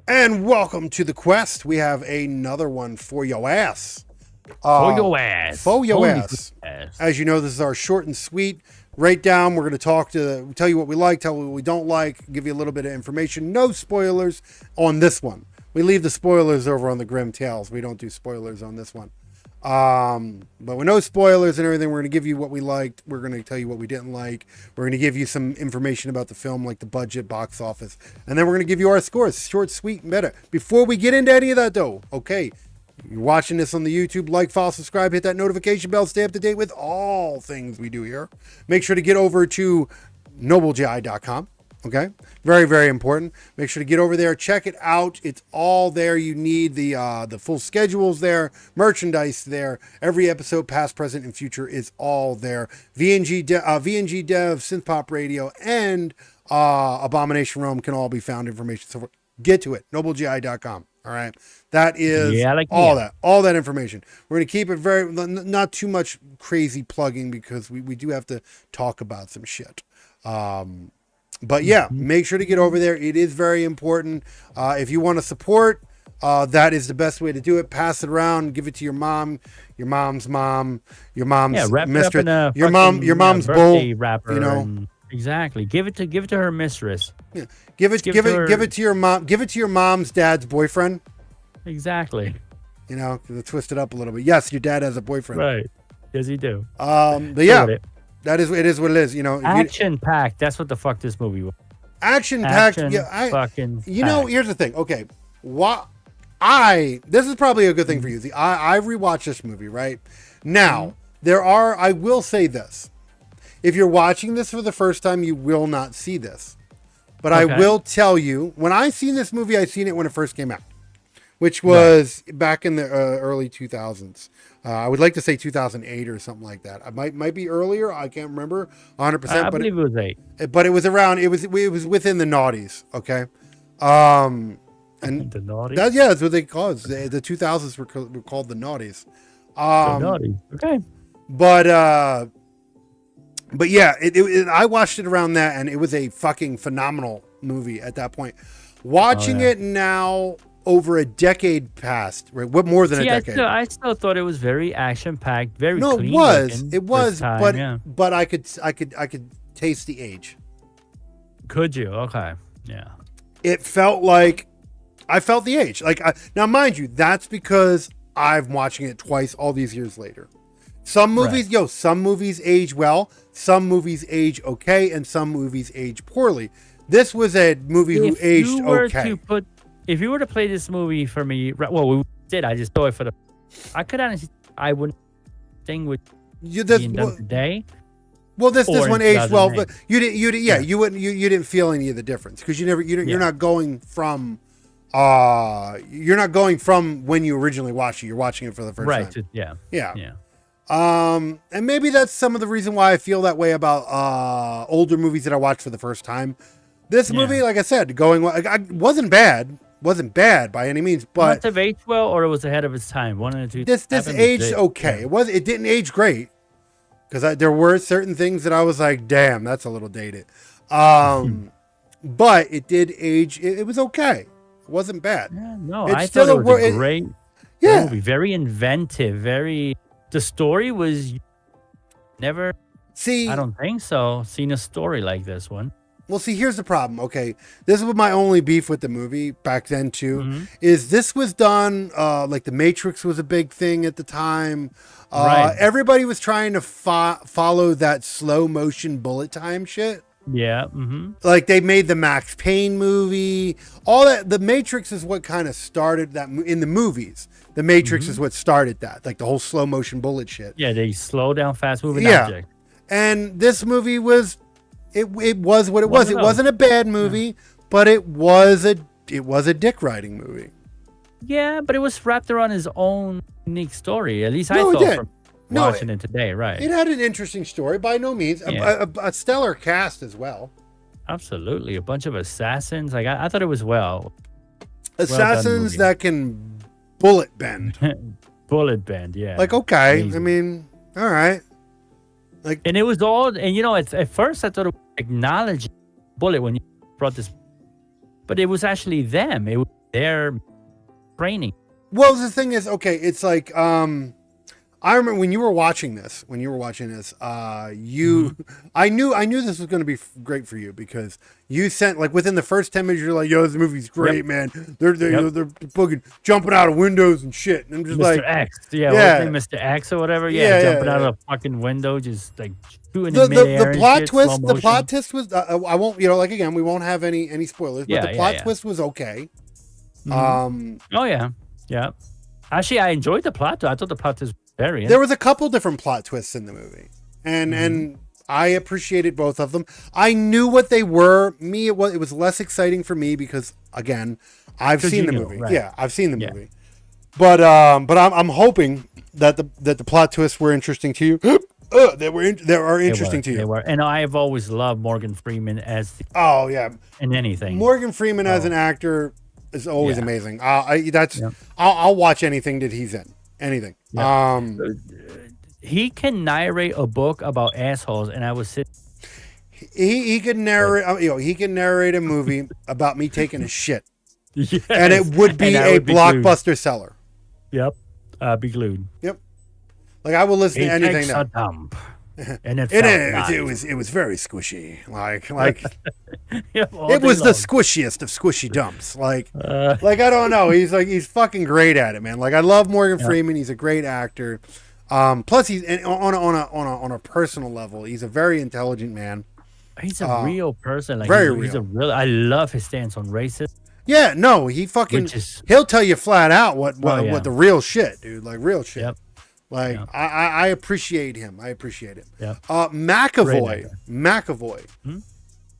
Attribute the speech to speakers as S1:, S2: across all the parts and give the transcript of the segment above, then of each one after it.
S1: And welcome to the quest. We have another one for your ass.
S2: For your ass.
S1: For your ass. As you know, this is our short and sweet. Right down, we're going to tell you what we like, tell you what we don't like, give you a little bit of information. No spoilers on this one. We leave the spoilers over on the Grim Tales. We don't do spoilers on this one. But with no spoilers and everything, we're going to give you what we liked. We're going to tell you what we didn't like. We're going to give you some information about the film, like the budget, box office. And then we're going to give you our scores. Short, sweet, meta. Before we get into any of that, though, okay, you're watching this on the YouTube, like, follow, subscribe, hit that notification bell, stay up to date with all things we do here. Make sure to get over to nobleji.com. Okay, very, very important. Make sure to get over there, check it out. It's all there you need. The full schedules there, merchandise there. Every episode, past, present, and future, is all there. VNG Dev, Synth Pop Radio, and Abomination Realm can all be found information. So get to it, nobleji.com. All right, that is all that information. We're gonna keep it very not too much crazy plugging because we do have to talk about some shit. But yeah, make sure to get over there. It is very important. If you want to support, that is the best way to do it. Pass it around, give it to your mom, your mom's mom, your mom's mistress, your mom's bull.
S2: Wrapper, you know, exactly. Give it to her mistress.
S1: Yeah. Give it to your mom. Give it to your mom's dad's boyfriend.
S2: Exactly.
S1: You know, twist it up a little bit. Yes, your dad has a boyfriend.
S2: Right. Yes, he do.
S1: But yeah. It is what it is, you know.
S2: Action packed. That's what the fuck this movie was.
S1: Action packed. Yeah, here's the thing. Okay, this is probably a good thing for you. I rewatched this movie right now. I will say this: if you're watching this for the first time, you will not see this. But I will tell you, when I seen this movie, I seen it when it first came out, which was back in the early 2000s. I would like to say 2008 or something like that. I might be earlier. I can't remember 100%.
S2: I believe it was 8.
S1: But it was around. It was within the noughties. Okay. And
S2: the noughties.
S1: That's what they call it. The 2000s were called the noughties.
S2: The noughties. Okay.
S1: But yeah, I watched it around that, and it was a fucking phenomenal movie at that point. Watching it now. Over a decade passed, right? What more than a decade?
S2: I still thought it was very action packed, very
S1: no.
S2: Clean
S1: It was, but I could taste the age.
S2: Could you? Okay, yeah.
S1: It felt like I felt the age. Now, mind you, that's because I'm watching it twice all these years later. Some movies, some movies age well, some movies age okay, and some movies age poorly. This was a movie who aged okay.
S2: If you were to play this movie for me, we did. I just saw it for I wouldn't distinguish today.
S1: Well, this one aged well, but you didn't feel any of the difference because you're not going from when you originally watched it. You're watching it for the first time.
S2: Yeah.
S1: And maybe that's some of the reason why I feel that way about older movies that I watched for the first time. This movie, like I said, wasn't bad by any means, but
S2: must have aged well, or it was ahead of its time. One of the two.
S1: This aged okay. Yeah. It didn't age great because there were certain things that I was like, damn, that's a little dated. But it did age. It was okay. It wasn't bad.
S2: Yeah, no, I thought it was a great movie. Very inventive. The story was never. I don't think so. Seen a story like this one.
S1: Well, see, here's the problem. Okay, this was my only beef with the movie back then too. Is this was done like The Matrix was a big thing at the time. Right. Everybody was trying to follow that slow motion bullet time shit.
S2: Yeah.
S1: Like they made the Max Payne movie. All that. The Matrix is what kind of started that in the movies. The Matrix is what started that, like the whole slow motion bullet shit.
S2: Yeah, they slow down fast moving object.
S1: And this movie was, it was what it was. It wasn't a bad movie, but it was a dick riding movie.
S2: Yeah, but it was wrapped around his own unique story. At least I thought from watching it today, right?
S1: It had an interesting story, by no means. A stellar cast as well.
S2: Absolutely, a bunch of assassins. Like I thought it was
S1: assassins that can bullet bend.
S2: Bullet bend, yeah.
S1: Like okay, amazing. I mean, all right. Like,
S2: and it was all, and it's at first I thought it was acknowledging bullet when you brought this, but it was actually them. It was their training.
S1: Well, the thing is, okay, it's like I remember when you were watching this, I knew this was going to be great for you because you sent, like, within the first 10 minutes, you're like, yo, this movie's great, man. They're fucking jumping out of windows and shit. And I'm just
S2: Mr. X. Mr. X or whatever. Jumping out of a fucking window, just like shooting in midair.
S1: The plot twist was, I won't, like, again, we won't have any spoilers, but the plot twist was okay.
S2: Yeah. Actually, I enjoyed the plot. I thought the plot was very.
S1: There was a couple different plot twists in the movie, and I appreciated both of them. I knew what they were. It was less exciting for me because, again, I've seen the movie. Right. Yeah, I've seen the movie. But I'm hoping that the plot twists were interesting to you. They are interesting to you.
S2: They were, and I have always loved Morgan Freeman as.
S1: In
S2: anything.
S1: Morgan Freeman as an actor is always amazing. I'll watch anything that he's in. Anything. Yeah.
S2: He can narrate a book about assholes, and I was sitting.
S1: He can narrate. He can narrate a movie about me taking a shit, and it would be a blockbuster seller.
S2: Yep, be glued.
S1: Yep. Like I will listen to anything now.
S2: A dump. And it
S1: was very squishy. Like it was the squishiest of squishy dumps. Like I don't know. He's fucking great at it, man. Like I love Morgan Freeman. He's a great actor. Plus he's on a personal level. He's a very intelligent man.
S2: He's a real person. Like
S1: very
S2: he's
S1: real.
S2: I love his stance on racism.
S1: Yeah, no, he'll tell you flat out what the real shit, dude. Like real shit. Yep. Like I appreciate him. Yeah. McAvoy.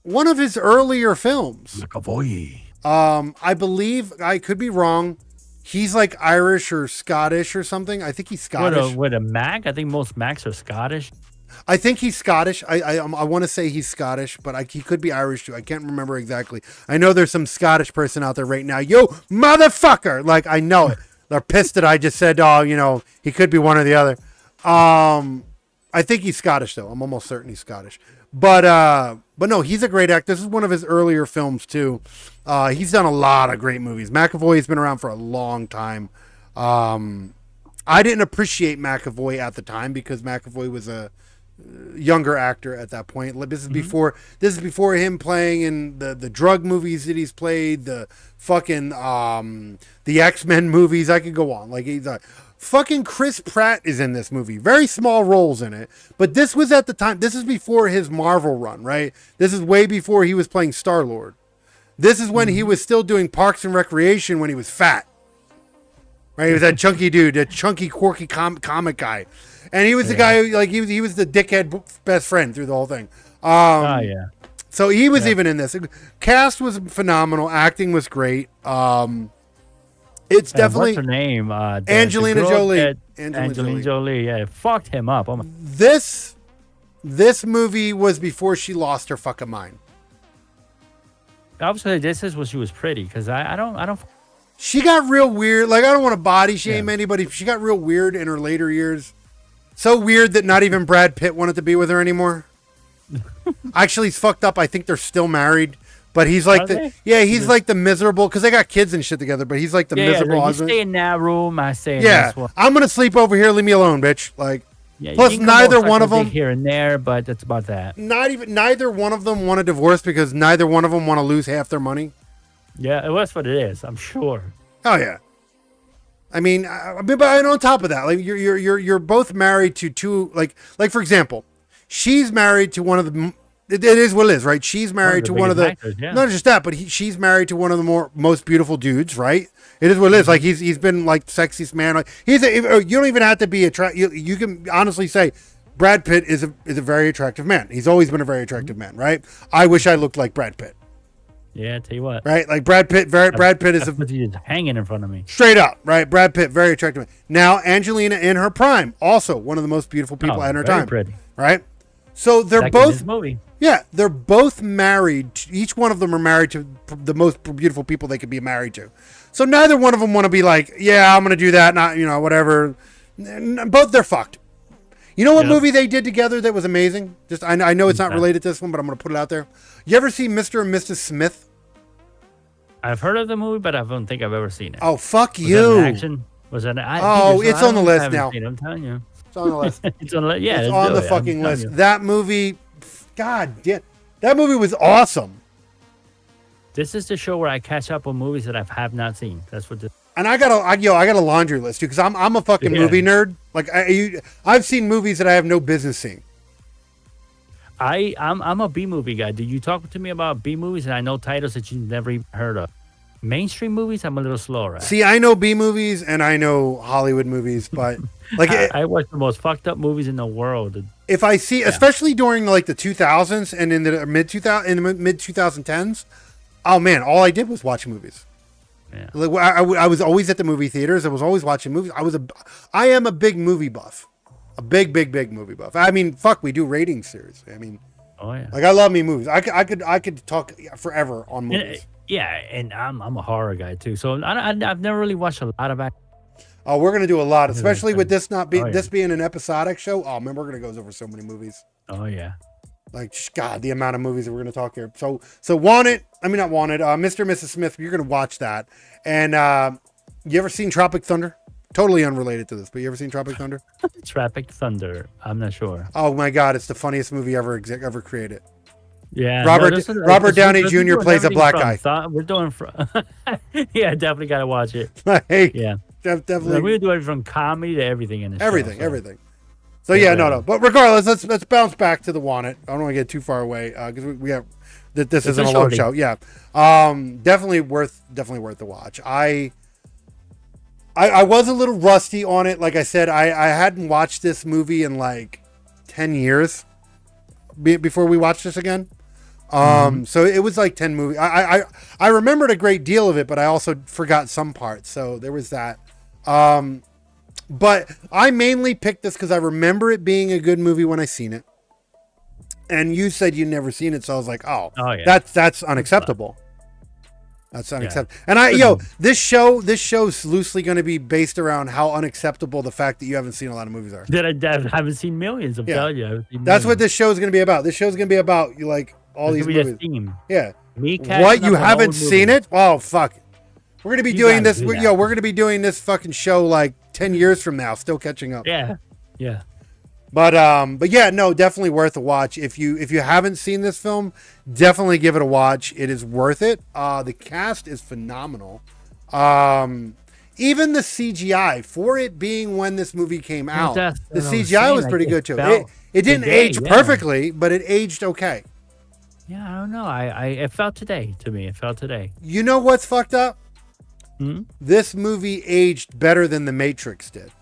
S1: One of his earlier films.
S2: McAvoy.
S1: I believe, I could be wrong, he's like Irish or Scottish or something. I think he's Scottish.
S2: What a Mac? I think most Macs are Scottish.
S1: I think he's Scottish. I want to say he's Scottish, but he could be Irish too. I can't remember exactly. I know there's some Scottish person out there right now. Yo, motherfucker! Like I know it. They're pissed that I just said, he could be one or the other. I think he's Scottish though. I'm almost certain he's Scottish. But no, he's a great actor. This is one of his earlier films too. He's done a lot of great movies. McAvoy's been around for a long time. I didn't appreciate McAvoy at the time because McAvoy was a younger actor at that point. This is before him playing in the drug movies that he's played, the fucking the X-Men movies. I could go on. Like he's fucking Chris Pratt is in this movie. Very small roles in it, but this was at the time. This is before his Marvel run, right? This is way before he was playing Star-Lord. This is when he was still doing Parks and Recreation when he was fat. Right, he was that chunky dude, that chunky, quirky comic guy, and he was the guy who, like, he was the dickhead best friend through the whole thing. So he was even in this. Cast was phenomenal. Acting was great. It's definitely
S2: what's her name?
S1: Angelina Jolie.
S2: Angelina Jolie. Yeah, it fucked him up. Oh my.
S1: This movie was before she lost her fucking mind.
S2: Obviously, this is when she was pretty because I don't.
S1: She got real weird. Like, I don't want to body shame anybody. She got real weird in her later years. So weird that not even Brad Pitt wanted to be with her anymore. Actually, he's fucked up. I think they're still married. But he's like he's like the miserable, because they got kids and shit together, but he's like the miserable husband.
S2: You stay in that room, I stay in this one.
S1: I'm going to sleep over here. Leave me alone, bitch. Like, plus neither one of them.
S2: Here and there, but that's about that.
S1: Neither one of them want a divorce because neither one of them want to lose half their money.
S2: Yeah, that's what it is. I'm sure. Oh
S1: yeah. I mean, but on top of that, like you're both married to two, like for example, she's married to one of the. It is what it is, right? She's married to one of the. Actors, not just that, but she's married to one of the most beautiful dudes, right? It is what it is. Like he's been like sexiest man. Like you don't even have to be attractive. You can honestly say Brad Pitt is a very attractive man. He's always been a very attractive man, right? I wish I looked like Brad Pitt.
S2: Yeah, I tell you what.
S1: Right? Like Brad Pitt is
S2: he's hanging in front of me.
S1: Straight up, right? Brad Pitt, very attractive. Now, Angelina in her prime, also one of the most beautiful people at her time.
S2: Pretty.
S1: Right? So they're both
S2: movie.
S1: Yeah, they're both married. Each one of them are married to the most beautiful people they could be married to. So neither one of them want to be like, yeah, I'm going to do that, not, whatever. Both, they're fucked. You know what movie they did together that was amazing? Just I know it's not related to this one, but I'm going to put it out there. You ever see Mr. and Mrs. Smith?
S2: I've heard of the movie, but I don't think I've ever seen it.
S1: Oh, fuck you.
S2: Action? Was that
S1: it's on the list now.
S2: I'm telling you.
S1: It's on the list.
S2: It's on
S1: the fucking list. That movie, God damn. That movie was awesome.
S2: This is the show where I catch up on movies that I have not seen. That's what this. And
S1: I got a laundry list too, because I'm a fucking movie nerd. Like I've seen movies that I have no business seeing.
S2: I'm a B movie guy. Did you talk to me about B movies and I know titles that you've never even heard of? Mainstream movies, I'm a little slower at.
S1: See, I know B movies and I know Hollywood movies, but like
S2: I watch the most fucked up movies in the world.
S1: If I see, especially during like the 2000s and in the mid 2010s, oh man, all I did was watch movies. Yeah. Like I was always at the movie theaters. I was always watching movies. I am a big movie buff, a big movie buff. I mean, fuck, we do rating series. I mean, like I love me movies. I could talk forever on movies.
S2: Yeah, and I'm a horror guy too, so I've never really watched a lot of it.
S1: Oh, we're gonna do a lot, especially with this this being an episodic show. Oh man, we're gonna go over so many movies.
S2: Oh yeah,
S1: like God, the amount of movies that we're gonna talk here. So Wanted. I mean, not Wanted. Mr. and Mrs. Smith. You're gonna watch that. And you ever seen Tropic Thunder? Totally unrelated to this, but you ever seen Tropic Thunder?
S2: Tropic Thunder. I'm not sure.
S1: Oh my God, it's the funniest movie ever created.
S2: Yeah,
S1: Robert Downey Jr. plays a black guy.
S2: We're doing yeah, definitely got to watch it.
S1: Hey,
S2: yeah,
S1: definitely.
S2: We're doing from comedy to everything in this.
S1: Everything. So no. But regardless, let's bounce back to the Wanted. I don't want to get too far away because we have that. This isn't a long show. Yeah, definitely worth the watch. I was a little rusty on it. Like I said, I hadn't watched this movie in like 10 years before we watched this again. So it was like 10 movies. I remembered a great deal of it, but I also forgot some parts. So there was that. But I mainly picked this because I remember it being a good movie when I seen it. And you said you'd never seen it, so I was like, oh yeah. That's unacceptable. That's unacceptable. Yeah. And this show's loosely going to be based around how unacceptable the fact that you haven't seen a lot of movies are.
S2: That I haven't seen millions. I'm telling you.
S1: That's what this show is going to be about. This show is going to be about all these movies.
S2: Theme.
S1: Yeah. What, you haven't seen it? Oh fuck. We're going to be doing this. We're going to be doing this fucking show like 10 years from now, still catching up.
S2: Yeah. Yeah.
S1: But yeah, no, definitely worth a watch. If you haven't seen this film, definitely give it a watch. It is worth it. The cast is phenomenal. Even the CGI, for it being when this movie came out, the CGI was pretty good too. It didn't age perfectly, but it aged okay.
S2: Yeah, I don't know. It felt today to me. It felt today.
S1: You know what's fucked up? This movie aged better than The Matrix did.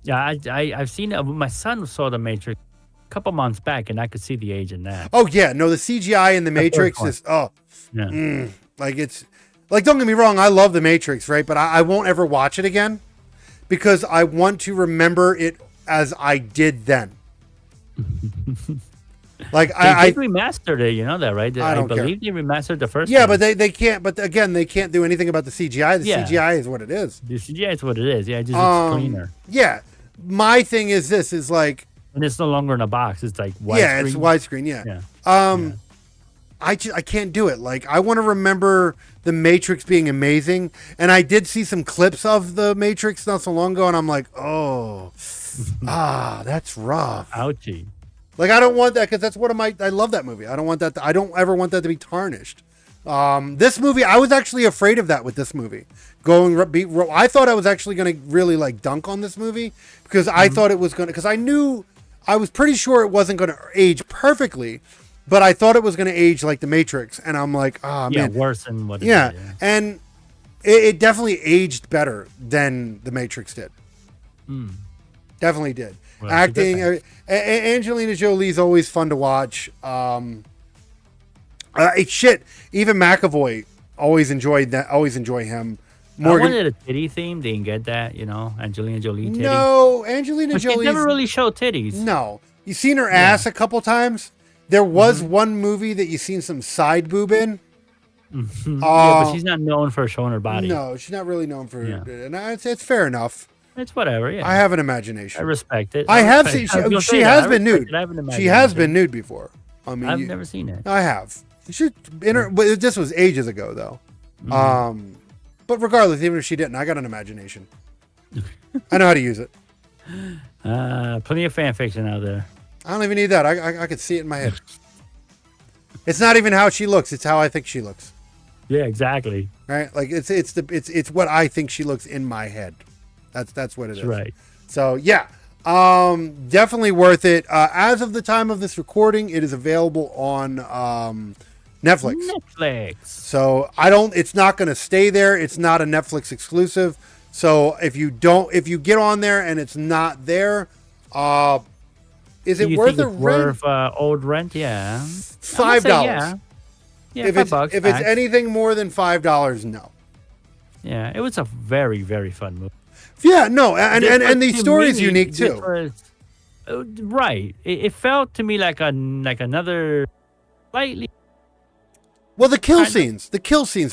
S2: Yeah, I've seen it. My son saw The Matrix a couple months back, and I could see the age in that.
S1: Oh yeah, no, the CGI in The Matrix is like it's like, don't get me wrong, I love The Matrix, right? But I won't ever watch it again because I want to remember it as I did then. Like
S2: they remastered it, you know that, right?
S1: I
S2: believe they remastered the first.
S1: Yeah,
S2: one.
S1: but they can't. But again, they can't do anything about the CGI. The CGI is what it is.
S2: The CGI is what it is. Yeah, it just looks cleaner.
S1: Yeah, my thing is this is like,
S2: and it's no longer in a box. It's like widescreen.
S1: Yeah, it's widescreen. Yeah. I can't do it. Like, I want to remember The Matrix being amazing, and I did see some clips of The Matrix not so long ago, and I'm like, oh, that's rough.
S2: Ouchie.
S1: Like, I don't want that, because that's I love that movie. I don't want that. I don't ever want that to be tarnished. This movie, I was actually afraid of that with this movie. I thought I was actually going to really like dunk on this movie, because I thought it was going to, because I was pretty sure it wasn't going to age perfectly. But I thought it was going to age like The Matrix, and I'm like, oh, man.
S2: Yeah, worse than what it
S1: did.
S2: Yeah,
S1: and it definitely aged better than The Matrix did. Definitely did. Well, acting, Angelina Jolie's always fun to watch. Even McAvoy, always enjoy him.
S2: Morgan, I wanted a titty theme. Didn't get that, Angelina Jolie titty.
S1: No, Angelina Jolie
S2: never really showed titties.
S1: No. You've seen her ass a couple times. There was one movie that you've seen some side boob in.
S2: But she's not known for showing her body.
S1: No, she's not really known for it. And it's fair enough.
S2: It's whatever, yeah.
S1: I have an imagination.
S2: I respect it.
S1: I have seen, she has been nude. She has been nude before. I mean,
S2: I've never seen it.
S1: I have. You should, but this was ages ago, though. But regardless, even if she didn't, I got an imagination. I know how to use it.
S2: Plenty of fan fiction out there.
S1: I don't even need that. I could see it in my head. It's not even how she looks. It's how I think she looks.
S2: Yeah, exactly.
S1: Right? Like it's what I think she looks in my head. That's what it is.
S2: Right.
S1: So yeah, definitely worth it. As of the time of this recording, it is available on Netflix. So it's not going to stay there. It's not a Netflix exclusive. So if you get on there and it's not there, is it worth a rent?
S2: Worth old rent? Yeah.
S1: $5.
S2: Yeah.
S1: If $5 if it's anything more than $5, no.
S2: Yeah, it was a very, very fun movie.
S1: Yeah, no, and the story is unique too.
S2: Right. It felt to me like another slightly.
S1: Well, the kill scenes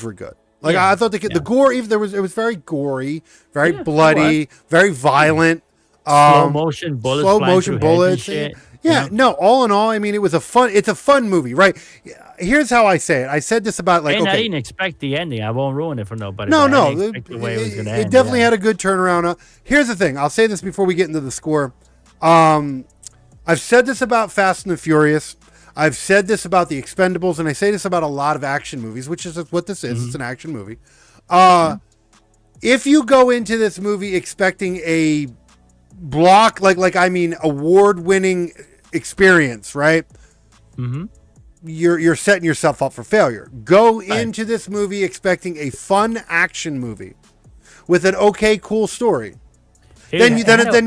S1: were good. Like I thought the gore, even it was very gory, very bloody, very violent.
S2: Slow motion bullets.
S1: Yeah, no, all in all, I mean, it's a fun movie, right? Here's how I say it. I said this about I
S2: didn't expect the ending. I won't ruin it for nobody.
S1: No.
S2: It
S1: definitely had a good turnaround. Here's the thing. I'll say this before we get into the score. I've said this about Fast and the Furious. I've said this about The Expendables, and I say this about a lot of action movies, which is what this is. It's an action movie. If you go into this movie expecting a award-winning experience, right? You're setting yourself up for failure. Go into this movie expecting a fun action movie with an cool story. Then you're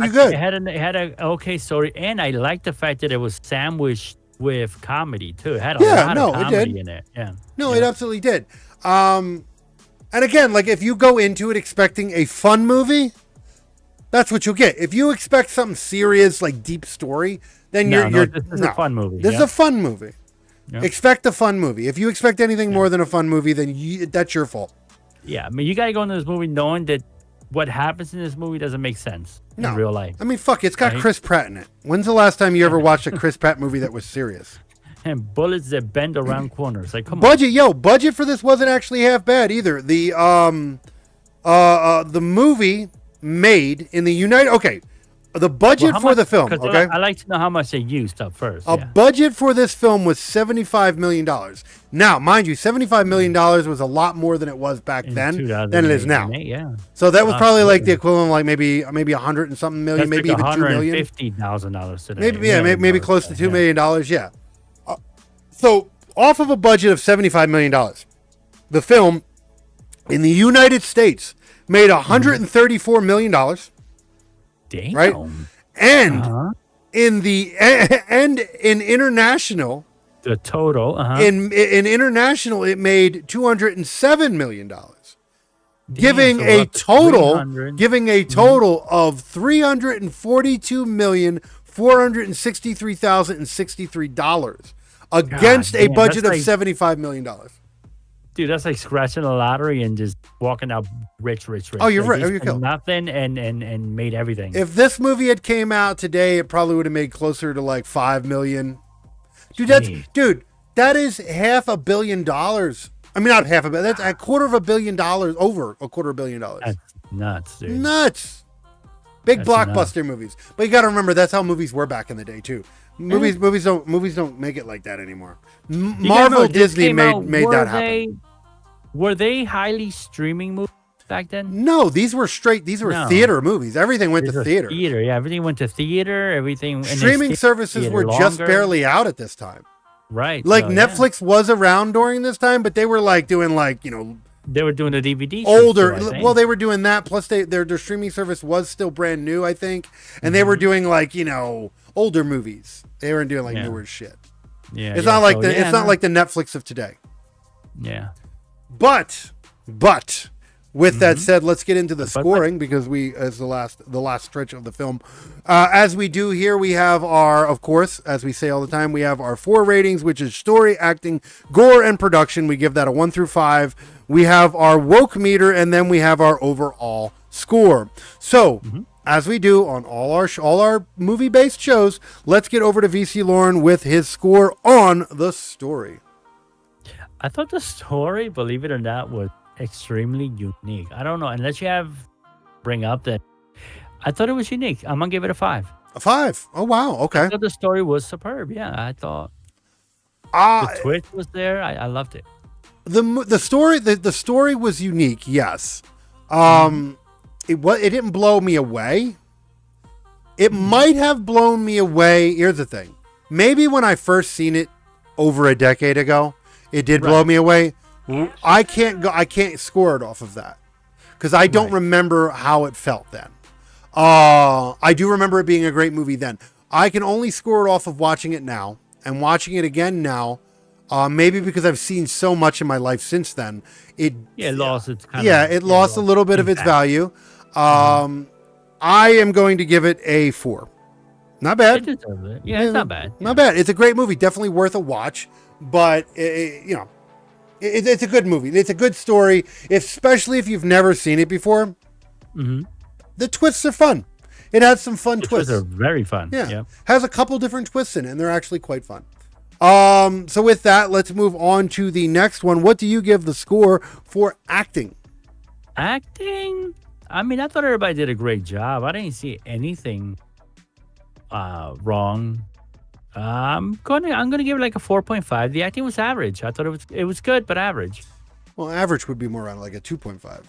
S1: good.
S2: It had an okay story, and I like the fact that it was sandwiched with comedy too. It had a lot of comedy in it. Yeah.
S1: No, it absolutely did. And again, if you go into it expecting a fun movie, that's what you'll get. If you expect something serious, like deep story, then
S2: this is a fun movie.
S1: This is a fun movie. Yep. Expect a fun movie. If you expect anything more than a fun movie, then that's your fault.
S2: Yeah, I mean, you gotta go into this movie knowing that what happens in this movie doesn't make sense in real life.
S1: I mean, fuck, it's got Chris Pratt in it. When's the last time you ever watched a Chris Pratt movie that was serious?
S2: And bullets that bend around corners. Like, come
S1: on. Budget for this wasn't actually half bad either. The movie made in the the budget for the film, okay?
S2: I like to know how much they used up first.
S1: Budget for this film was $75 million. Now, mind you, $75 million was a lot more than it was back then than it is now.
S2: Yeah.
S1: So that was probably like the equivalent of maybe 100 and something million, maybe even $2 million.
S2: $150,000 today.
S1: Maybe close to $2 million, yeah. So off of a budget of $75 million, the film in the United States made $134 million.
S2: Damn.
S1: Right? And in international,
S2: the total
S1: in international it made $207 million. Giving a total of $342,486,000 $463,063 against a budget of $75 million.
S2: Dude, that's like scratching the lottery and just walking out rich.
S1: Oh, you're right. You
S2: nothing and made everything.
S1: If this movie had came out today, it probably would have made closer to like $5 million. Dude, that is $500 million. I mean, not half a billion. That's $250 million. Over $250 million.
S2: That's nuts, dude.
S1: Nuts. Big blockbuster movies. But you got to remember, that's how movies were back in the day too. Movies don't make it like that anymore. Marvel, Disney made that happen.
S2: Were they highly streaming movies back then?
S1: No, these were theater movies. Everything went to theater.
S2: Yeah, everything went to theater. Everything.
S1: Streaming services were just barely out at this time.
S2: Right.
S1: Like Netflix was around during this time, but they were like doing
S2: they were doing the DVD.
S1: Older. Well, they were doing that. Plus, their streaming service was still brand new, I think, and they were doing older movies. They weren't doing newer shit.
S2: Yeah.
S1: It's not like it's not like the Netflix of today.
S2: Yeah.
S1: But with that said, let's get into the scoring because as the last stretch of the film. As we do here, we have of course, as we say all the time, we have our 4 ratings, which is story, acting, gore, and production. We give that a 1 through 5. We have our woke meter, and then we have our overall score. So, as we do on all our movie-based shows, let's get over to VC Lauren with his score on the story.
S2: I thought the story, believe it or not, was extremely unique. I don't know, unless you bring up that. I thought it was unique. I'm gonna give it a 5.
S1: A 5? Oh wow, okay.
S2: I thought the story was superb. Yeah, I thought the twist was there. I loved it.
S1: The story was unique. Yes, it didn't blow me away. It might have blown me away. Here's the thing: maybe when I first seen it over a decade ago, it did blow me away. I can't score it off of that because I don't remember how it felt then. I do remember it being a great movie then. I can only score it off of watching it now and watching it again now. Maybe because I've seen so much in my life since then. It lost a little bit of its value. I am going to give it a 4. Not bad.
S2: It deserves it. Yeah, it's not bad.
S1: Not bad. It's a great movie. Definitely worth a watch. But it's a good movie. It's a good story, especially if you've never seen it before. The twists are fun. It has some fun twists.
S2: Twists are very fun.
S1: Yeah. Has a couple different twists in it, and they're actually quite fun. So with that, let's move on to the next one. What do you give the score for acting?
S2: Acting? I mean, I thought everybody did a great job. I didn't see anything wrong. I'm gonna give it like a 4.5. The acting was average. I thought it was good, but average.
S1: Well, average would be more around like a 2.5.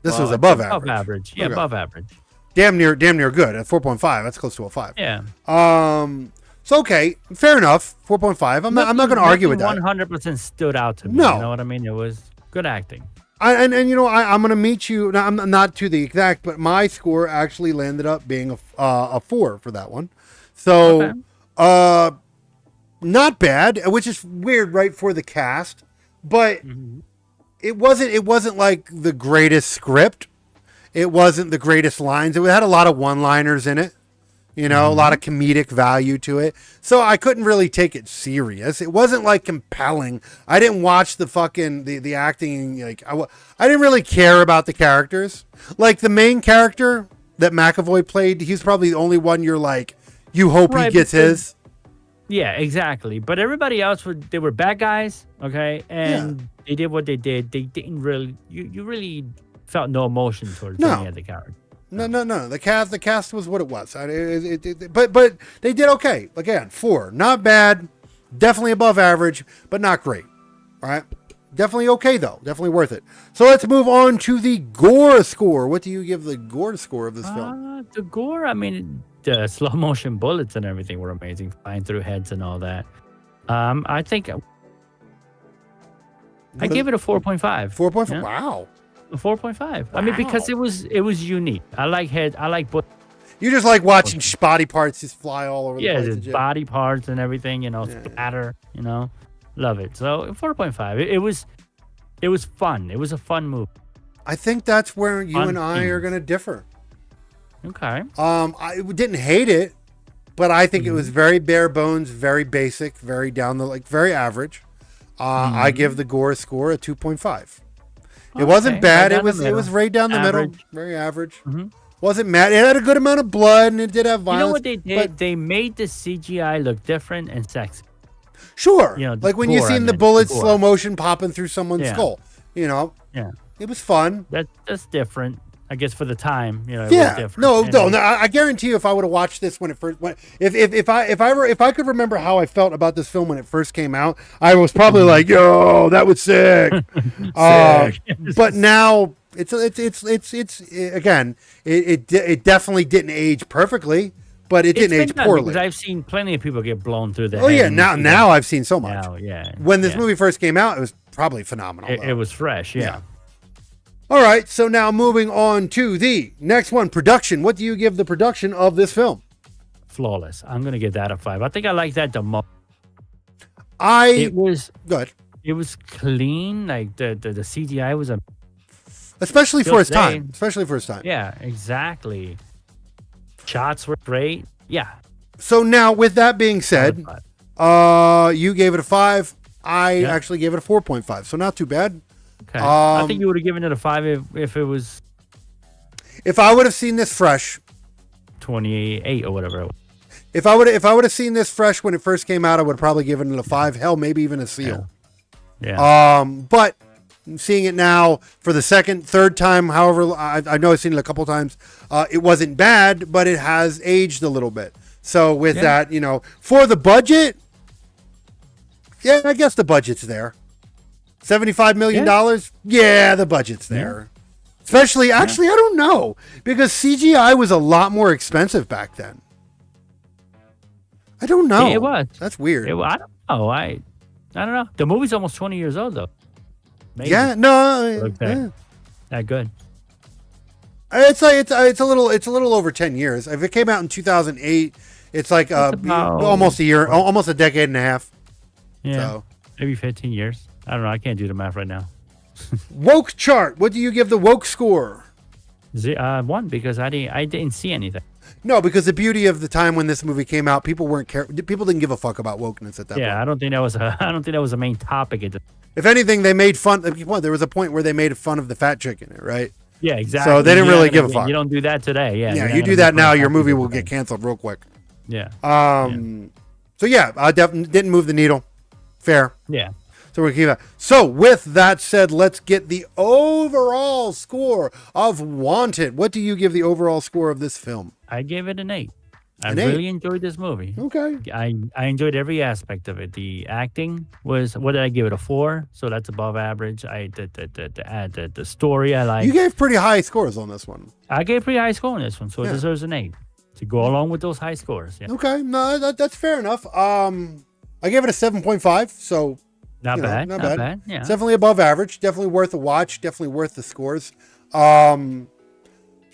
S1: This was above average.
S2: Above average. Yeah, okay. Above average.
S1: Damn near good at 4.5. That's close to a 5.
S2: Yeah.
S1: So okay, fair enough. 4.5. I'm not going to argue with that.
S2: 100% stood out to me.
S1: No.
S2: You know what I mean? It was good acting.
S1: I'm going to meet you. Now, I'm not to the exact, but my score actually landed up being a 4 for that one. So, not bad, which is weird, right, for the cast, but it wasn't like the greatest script. It wasn't the greatest lines. It had a lot of one-liners in it, a lot of comedic value to it. So I couldn't really take it serious. It wasn't like compelling. I didn't watch the acting. Like I didn't really care about the characters. Like the main character that McAvoy played, he's probably the only one you're like, you hope he gets his.
S2: Yeah, exactly. But everybody else they were bad guys, okay? And they did what they did. They didn't really you really felt no emotion towards any of the characters.
S1: No. The cast was what it was. But they did okay. Again, 4. Not bad. Definitely above average, but not great. All right? Definitely okay, though. Definitely worth it. So let's move on to the gore score. What do you give the gore score of this film?
S2: The gore, I mean, the slow motion bullets and everything were amazing, flying through heads and all that. I think I gave it a 4.5.
S1: 4.5. Yeah? Wow.
S2: A 4.5. Wow. I mean, because it was unique. I like bullets.
S1: You just like watching body parts just fly all over the place.
S2: Yeah, body parts and everything, splatter, Love it. So 4.5. It was fun. It was a fun movie.
S1: I think that's where you and I are going to differ.
S2: Okay.
S1: I didn't hate it, but I think it was very bare bones, very basic, very very average. I give the gore score a 2.5. It wasn't bad. It was right down the middle, very average. Wasn't mad. It had a good amount of blood, and it did have violence.
S2: You know what they did? They made the CGI look different and sexy.
S1: Sure, like when you seen the bullets slow motion popping through someone's skull.
S2: Yeah,
S1: it was fun.
S2: That's different. I guess for the time, it was different.
S1: No. I guarantee you, if I would have watched this when it first went, if I could remember how I felt about this film when it first came out, I was probably like, "Yo, that was sick." But now it's again, it definitely didn't age perfectly, but it didn't age poorly.
S2: Because I've seen plenty of people get blown through the head.
S1: Oh yeah, now I've seen so much. When this
S2: yeah.
S1: movie first came out, it was probably phenomenal.
S2: It was fresh, yeah.
S1: All right, so now moving on to the next one, production. What do you give the production of this film?
S2: Flawless. I'm going to give that a 5. I think I like that the most.
S1: It was good.
S2: It was clean. Like the CGI was
S1: especially for its time. Especially for its time.
S2: Yeah, exactly. Shots were great. Yeah.
S1: So now, with that being said, you gave it a 5. I actually gave it a 4.5. So not too bad.
S2: Okay. I think you would have given it a 5 if it was.
S1: If I would have seen this fresh,
S2: 28 or whatever.
S1: If I would have seen this fresh when it first came out, I would have probably given it a 5. Hell, maybe even a seal.
S2: Yeah.
S1: But seeing it now for the second, third time, however, I know I've seen it a couple times. It wasn't bad, but it has aged a little bit. So with that, for the budget, I guess the budget's there. $75 million? Yeah, the budget's there. Especially, actually, I don't know. Because CGI was a lot more expensive back then. I don't know.
S2: It was.
S1: That's weird.
S2: I don't know. I don't know. The movie's almost 20 years old, though. Maybe.
S1: Yeah, no.
S2: That good.
S1: It's a little over 10 years. If it came out in 2008, it's like almost a year, almost a decade and a half.
S2: Yeah.
S1: So.
S2: Maybe 15 years. I don't know. I can't do the math right now.
S1: Woke chart. What do you give the woke score?
S2: 1 because I didn't see anything.
S1: No, because the beauty of the time when this movie came out, people didn't give a fuck about wokeness at that point.
S2: Yeah, I don't think that was a main topic.
S1: If anything, they made fun. There was a point where they made fun of the fat chick in it, right?
S2: Yeah, exactly.
S1: So they didn't really give a fuck.
S2: You don't do that today. Yeah,
S1: you do that now, your movie will get canceled real quick.
S2: Yeah.
S1: So I definitely didn't move the needle. Fair.
S2: Yeah.
S1: So we're keep that. So with that said, let's get the overall score of Wanted. What do you give the overall score of this film?
S2: I gave it an 8. I really enjoyed this movie.
S1: Okay.
S2: I enjoyed every aspect of it. The acting was, what did I give it, a 4? So that's above average. The story I like.
S1: You gave pretty high scores on this one.
S2: I gave pretty high score on this one, so it deserves an 8 to go along with those high scores. Yeah.
S1: Okay, no, that's fair enough. I gave it a 7.5, so
S2: not bad. Yeah.
S1: It's definitely above average. Definitely worth a watch. Definitely worth the scores.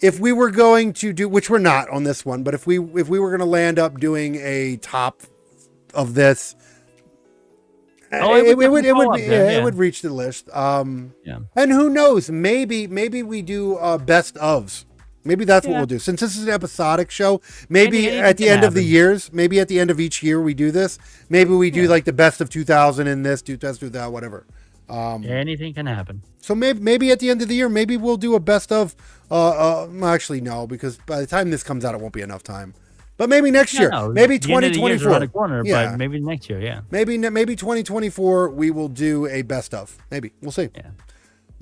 S1: If we were going to do, which we're not on this one, but if we were going to land up doing a top of this, it would reach the list. And who knows? Maybe we do best ofs. Maybe that's what we'll do. Since this is an episodic show, maybe at the end of the years, maybe at the end of each year we do this. Maybe we do like the best of 2000 in this, 2000, whatever.
S2: Anything can happen.
S1: So maybe at the end of the year, maybe we'll do a best of. Actually, no, because by the time this comes out, it won't be enough time. But maybe next year, maybe 2024.
S2: Around the corner, but maybe next year, yeah.
S1: Maybe 2024 we will do a best of. Maybe we'll see.
S2: Yeah.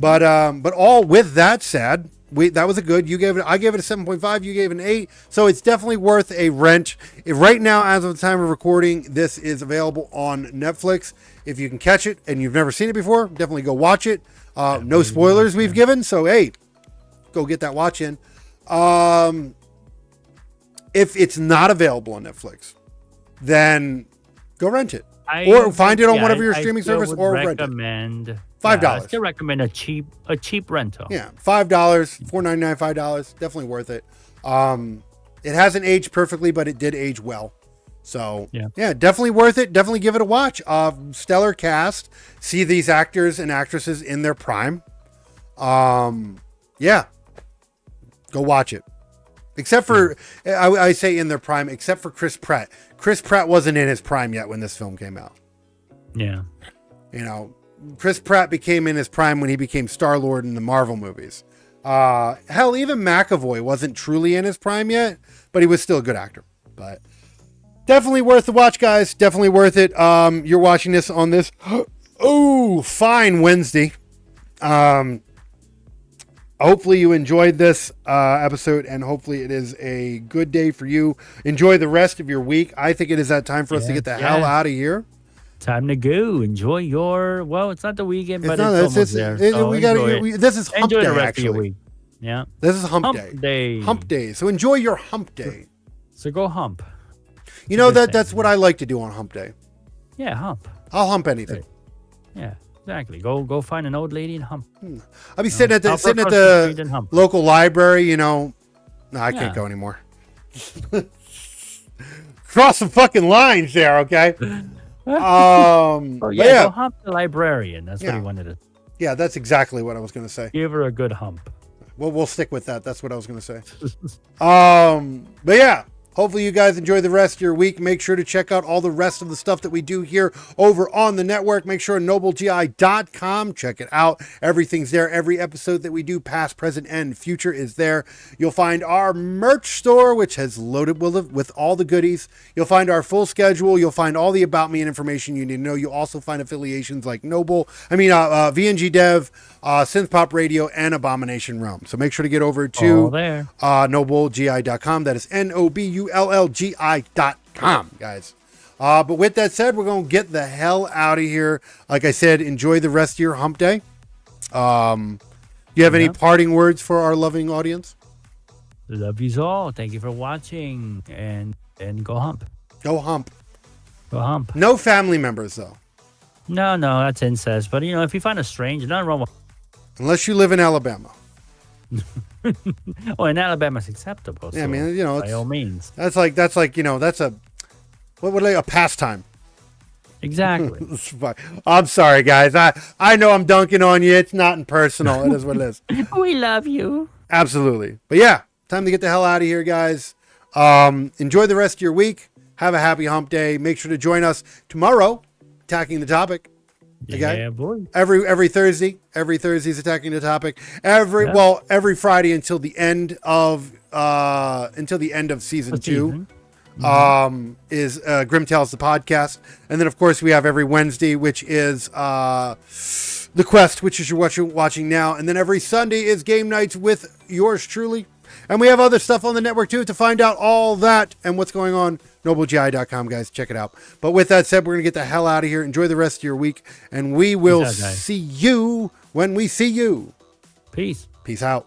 S1: But all with that said, that was a good. I gave it a 7.5. You gave it an 8. So it's definitely worth a rent. Right now, as of the time of recording, this is available on Netflix. If you can catch it and you've never seen it before, definitely go watch it. No spoilers we've given, so hey, go get that watch in. If it's not available on Netflix, then go rent it. Or find it on one of your streaming services or rent it. $5.
S2: I still recommend a cheap rental.
S1: Yeah, $5, $4.99, $5. Definitely worth it. It hasn't aged perfectly, but it did age well. So yeah, definitely worth it. Definitely give it a watch. Stellar cast. See these actors and actresses in their prime. Yeah, go watch it. Except for, I say in their prime, except for Chris Pratt. Chris Pratt wasn't in his prime yet when this film came out.
S2: Yeah.
S1: You know, Chris Pratt became in his prime when he became Star-Lord in the Marvel movies. Hell, even McAvoy wasn't truly in his prime yet, but he was still a good actor. But definitely worth the watch, guys. Definitely worth it. You're watching this on this fine Wednesday. Hopefully you enjoyed this episode, and hopefully it is a good day for you. Enjoy the rest of your week. I think it is that time for us to get the hell out of here.
S2: Time to go. Enjoy your, well, it's not the weekend, but it's almost there.
S1: This is hump
S2: day,
S1: the rest of your
S2: week. Yeah.
S1: This is hump day. Hump day. So enjoy your hump day.
S2: So go hump.
S1: You know, that's what I like to do on hump day.
S2: Yeah, hump.
S1: I'll hump anything.
S2: Yeah, exactly. Go find an old lady and hump.
S1: I'll be sitting at the local library, you know. No, I can't go anymore. Cross some fucking lines there, okay?
S2: Go hump the librarian. That's what he wanted to.
S1: Yeah, that's exactly what I was going to say.
S2: Give her a good hump.
S1: Well, we'll stick with that. That's what I was going to say. But yeah, hopefully you guys enjoy the rest of your week. Make sure to check out all the rest of the stuff that we do here over on the network. Make sure NobleGI.com. Check it out. Everything's there. Every episode that we do, past, present, and future, is there. You'll find our merch store, which has loaded with all the goodies. You'll find our full schedule. You'll find all the About Me and information you need to know. You'll also find affiliations like VNG Dev, Synth Pop Radio, and Abomination Realm. So make sure to get over to NobleGI.com. That is NobleGI.com, guys. But with that said, we're going to get the hell out of here. Like I said, enjoy the rest of your hump day. Do you have any parting words for our loving audience?
S2: Love yous all. Thank you for watching. And go hump.
S1: Go hump.
S2: Go hump.
S1: No family members, though.
S2: No, that's incest. But, you know, if you find a stranger, nothing wrong with...
S1: Unless you live in Alabama.
S2: Well, in Alabama, it's acceptable.
S1: Yeah, so I mean, you know,
S2: by all means.
S1: That's like, you know, that's a pastime.
S2: Exactly.
S1: I'm sorry, guys. I know I'm dunking on you. It's not impersonal. It is what it is.
S2: We love you.
S1: Absolutely. But yeah, time to get the hell out of here, guys. Enjoy the rest of your week. Have a happy hump day. Make sure to join us tomorrow, Attacking the Topic. Okay?
S2: Yeah, boy.
S1: Every Thursday. Every Thursday's Attacking the Topic. Every Friday until the end of season 2. Is Grim Tales the podcast, and then of course we have every Wednesday, which is The Quest, which is you're watching now, and then every Sunday is Game Nights with yours truly, and we have other stuff on the network too. To find out all that and what's going on, NobleGI.com, guys, check it out. But with that said, we're gonna get the hell out of here. Enjoy the rest of your week, and we will see you when we see you.
S2: Peace
S1: out.